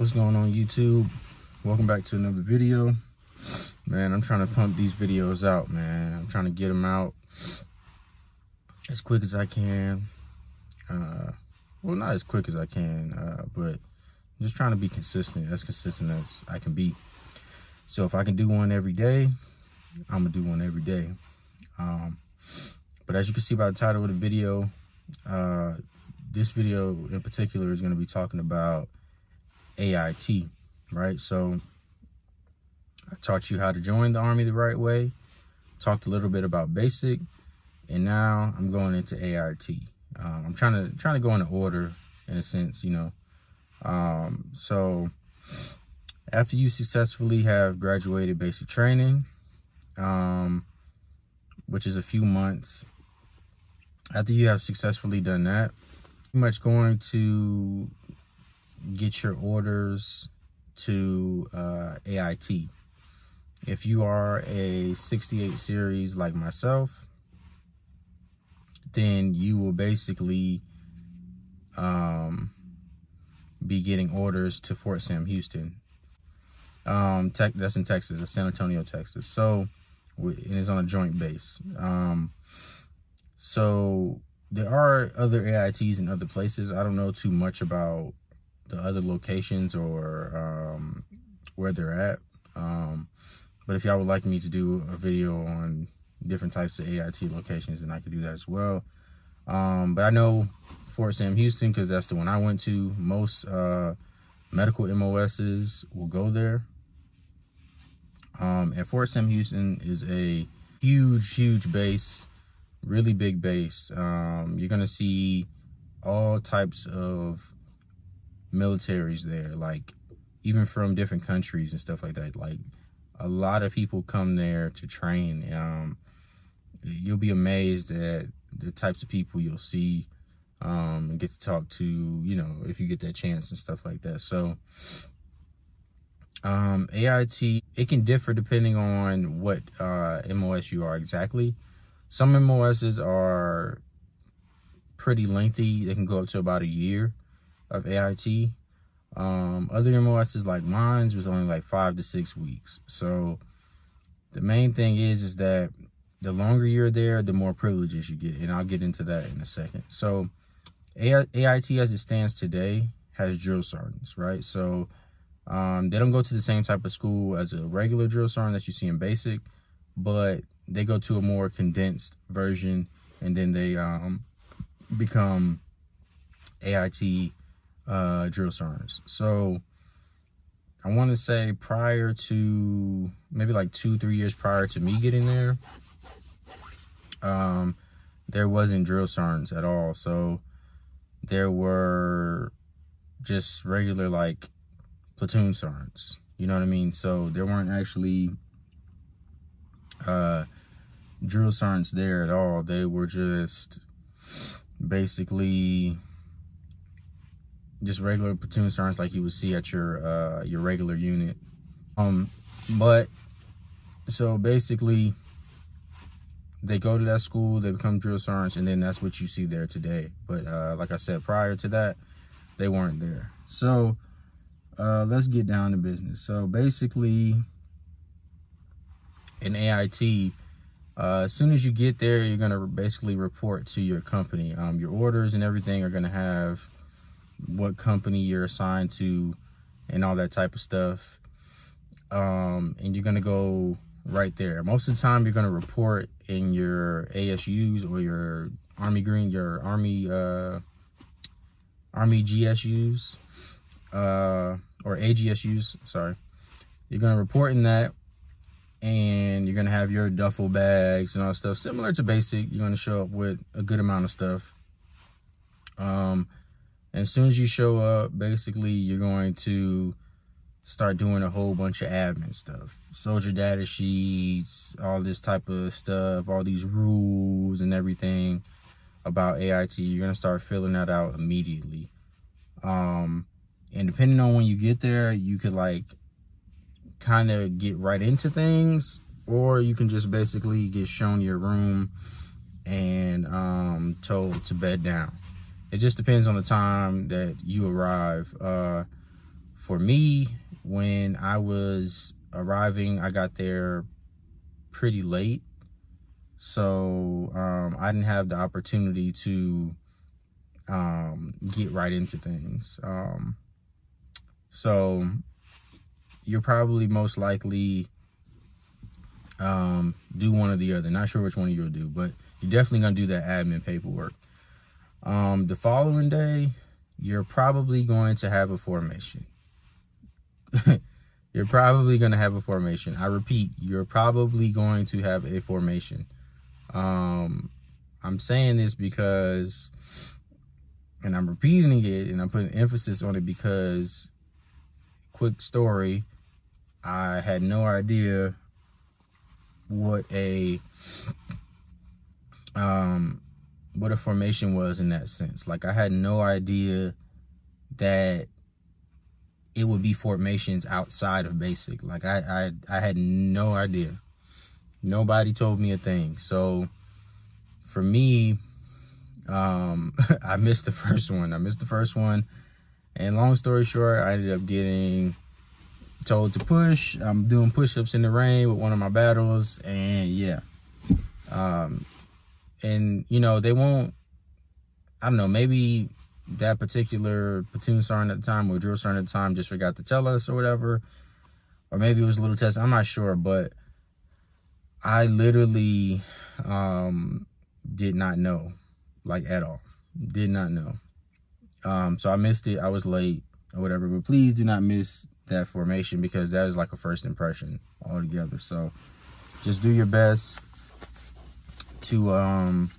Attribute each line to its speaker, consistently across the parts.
Speaker 1: What's going on, YouTube? Welcome back to another video. Man, I'm trying to pump these videos out, man. I'm trying to get them out as quick as I can. Well, not as quick as I can, but I'm just trying to be consistent as I can be. So if I can do one every day, I'm gonna do one every day. But as you can see by the title of the video, this video in particular is going to be talking about AIT, right? So I taught you how to join the Army the right way, talked a little bit about basic, and now I'm going into AIT. I'm trying to go in order in a sense, you know. So after you successfully have graduated basic training, which is a few months, after you have successfully done that, pretty much going to get your orders to AIT. If you are a 68 series like myself, then you will basically be getting orders to Fort Sam Houston. That's in Texas, that's San Antonio, Texas. So, and it's on a joint base. So there are other AITs in other places. I don't know too much about the other locations or where they're at. But if y'all would like me to do a video on different types of AIT locations, then I could do that as well. But I know Fort Sam Houston because that's the one I went to. Most medical MOSs will go there. And Fort Sam Houston is a huge base, really big base. You're gonna see all types of militaries there, like even from different countries and stuff like that. Like a lot of people come there to train. You'll be amazed at the types of people you'll see and get to talk to, you know, if you get that chance and stuff like that. So AIT, it can differ depending on what MOS you are exactly. Some MOSs are pretty lengthy. They can go up to about a year of AIT. Other MOSs like mine was only like 5 to 6 weeks. So the main thing is that the longer you're there, the more privileges you get. And I'll get into that in a second. So AIT as it stands today has drill sergeants, right? So they don't go to the same type of school as a regular drill sergeant that you see in basic, but they go to a more condensed version, and then they become AIT drill sergeants. So I want to say prior to maybe like 2-3 years prior to me getting there, there wasn't drill sergeants at all. So there were just regular like platoon sergeants, you know what I mean? So there weren't actually drill sergeants there at all. They were just basically just regular platoon sergeants like you would see at your regular unit. But so basically they go to that school, they become drill sergeants, and then that's what you see there today. But like I said, prior to that, they weren't there. So let's get down to business. So basically in AIT, as soon as you get there, you're going to basically report to your company. Your orders and everything are going to have what company you're assigned to and all that type of stuff. And you're going to go right there. Most of the time, you're going to report in your ASUs or your Army Green, your Army GSUs, or AGSUs, sorry. You're going to report in that, and you're going to have your duffel bags and all that stuff. Similar to basic, you're going to show up with a good amount of stuff. And as soon as you show up, basically, you're going to start doing a whole bunch of admin stuff. Soldier data sheets, all this type of stuff, all these rules and everything about AIT. You're going to start filling that out immediately. And depending on when you get there, you could like kind of get right into things, or you can just basically get shown your room and told to bed down. It just depends on the time that you arrive. For me, when I was arriving, I got there pretty late. So I didn't have the opportunity to get right into things. So you're probably most likely do one or the other. Not sure which one you'll do, but you're definitely gonna do that admin paperwork. The following day, you're probably going to have a formation. You're probably going to have a formation. I repeat, you're probably going to have a formation. I'm saying this because, and I'm repeating it, and I'm putting emphasis on it because, quick story, I had no idea what a formation was in that sense. Like, I had no idea that it would be formations outside of basic. Like, I had no idea. Nobody told me a thing. So for me, I missed the first one. And long story short, I ended up getting told to push. I'm doing push-ups in the rain with one of my battles, and yeah. And you know, they won't, I don't know, maybe that particular platoon sergeant at the time or drill sergeant at the time just forgot to tell us or whatever. Or maybe it was a little test, I'm not sure, but I literally did not know, like, at all. Did not know. So I missed it. I was late or whatever, but please do not miss that formation because that is like a first impression altogether. So just do your best to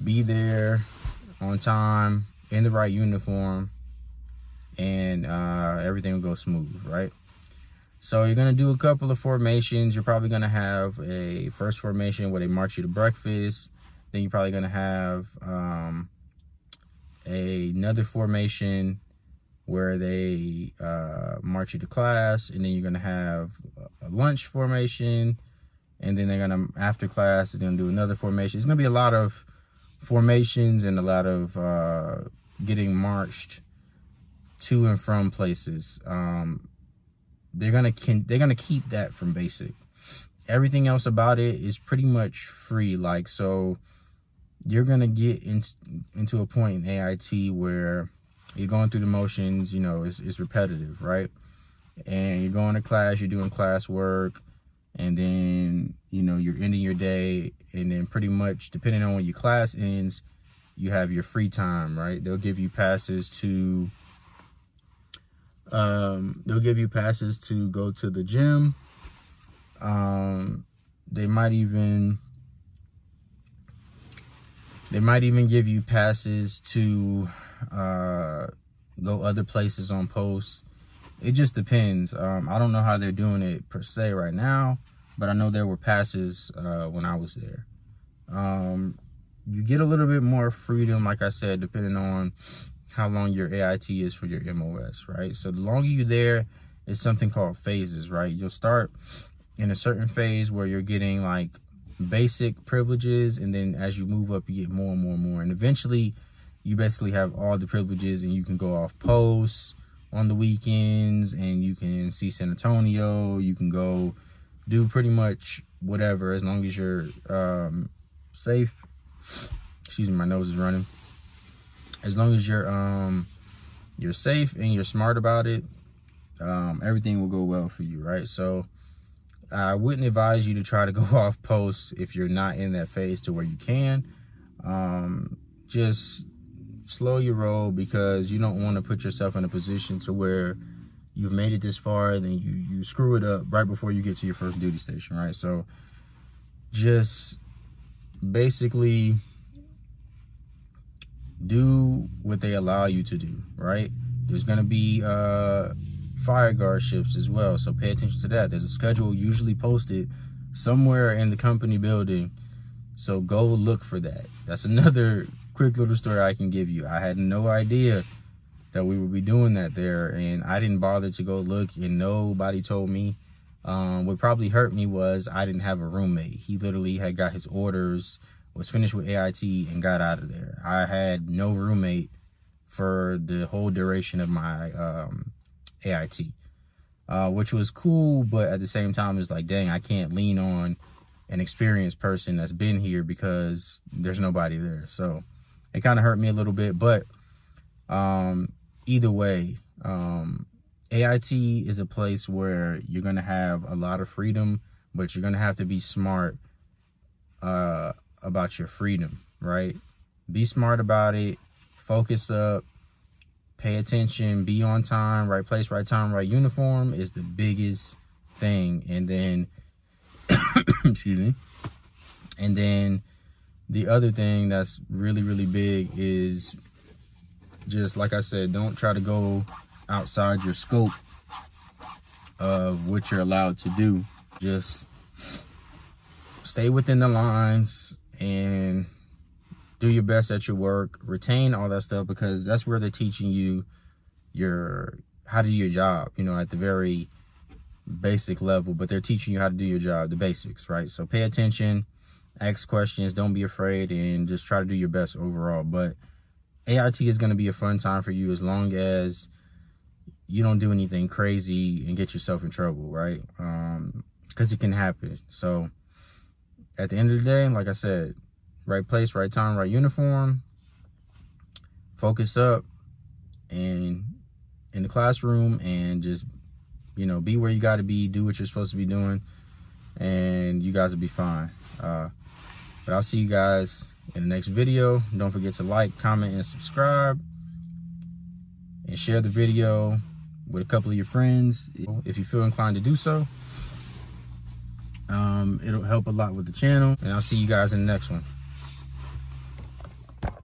Speaker 1: be there on time in the right uniform, and everything will go smooth, right? So you're gonna do a couple of formations. You're probably gonna have a first formation where they march you to breakfast. Then you're probably gonna have another formation where they march you to class, and then you're gonna have a lunch formation, and then they're gonna, after class, they're gonna do another formation. It's gonna be a lot of formations and a lot of getting marched to and from places. They're gonna keep that from basic. Everything else about it is pretty much free. Like, so you're gonna get into a point in AIT where you're going through the motions. You know, it's repetitive, right? And you're going to class, you're doing class work, and then, you know, you're ending your day, and then pretty much depending on when your class ends, you have your free time, right? They'll give you passes to go to the gym. They might even give you passes to go other places on posts. It just depends. I don't know how they're doing it per se right now, but I know there were passes when I was there. You get a little bit more freedom, like I said, depending on how long your AIT is for your MOS, right? So the longer you're there, it's something called phases, right? You'll start in a certain phase where you're getting like basic privileges, and then as you move up, you get more and more and more, and eventually you basically have all the privileges, and you can go off posts on the weekends, and you can see San Antonio, you can go do pretty much whatever as long as you're safe. Excuse me, my nose is running. As long as you're safe and you're smart about it, everything will go well for you, right? So I wouldn't advise you to try to go off posts if you're not in that phase to where you can. Just slow your roll, because you don't want to put yourself in a position to where you've made it this far and then you screw it up right before you get to your first duty station, right? So just basically do what they allow you to do, right? There's going to be fire guard shifts as well, so pay attention to that. There's a schedule usually posted somewhere in the company building, so go look for that. That's another quick little story I can give you. I had no idea that we would be doing that there, and I didn't bother to go look, and nobody told me. What probably hurt me was I didn't have a roommate. He literally had got his orders, was finished with AIT, and got out of there. I had no roommate for the whole duration of my AIT, which was cool, but at the same time, it's like, dang, I can't lean on an experienced person that's been here because there's nobody there. So it kind of hurt me a little bit, but either way, AIT is a place where you're going to have a lot of freedom, but you're going to have to be smart about your freedom, right? Be smart about it. Focus up. Pay attention. Be on time. Right place, right time, right uniform is the biggest thing. And then, excuse me. And then the other thing that's really, really big is just, like I said, don't try to go outside your scope of what you're allowed to do. Just stay within the lines and do your best at your work. Retain all that stuff, because that's where they're teaching you how to do your job, you know, at the very basic level, but they're teaching you how to do your job, the basics, right? So pay attention, ask questions, don't be afraid, and just try to do your best overall. But AIT is going to be a fun time for you as long as you don't do anything crazy and get yourself in trouble, right? Because it can happen. So at the end of the day, like I said, right place, right time, right uniform. Focus up and in the classroom, and just, you know, be where you got to be, do what you're supposed to be doing, and you guys will be fine. But I'll see you guys in the next video. Don't forget to like, comment, and subscribe, and share the video with a couple of your friends if you feel inclined to do so. It'll help a lot with the channel, and I'll see you guys in the next one.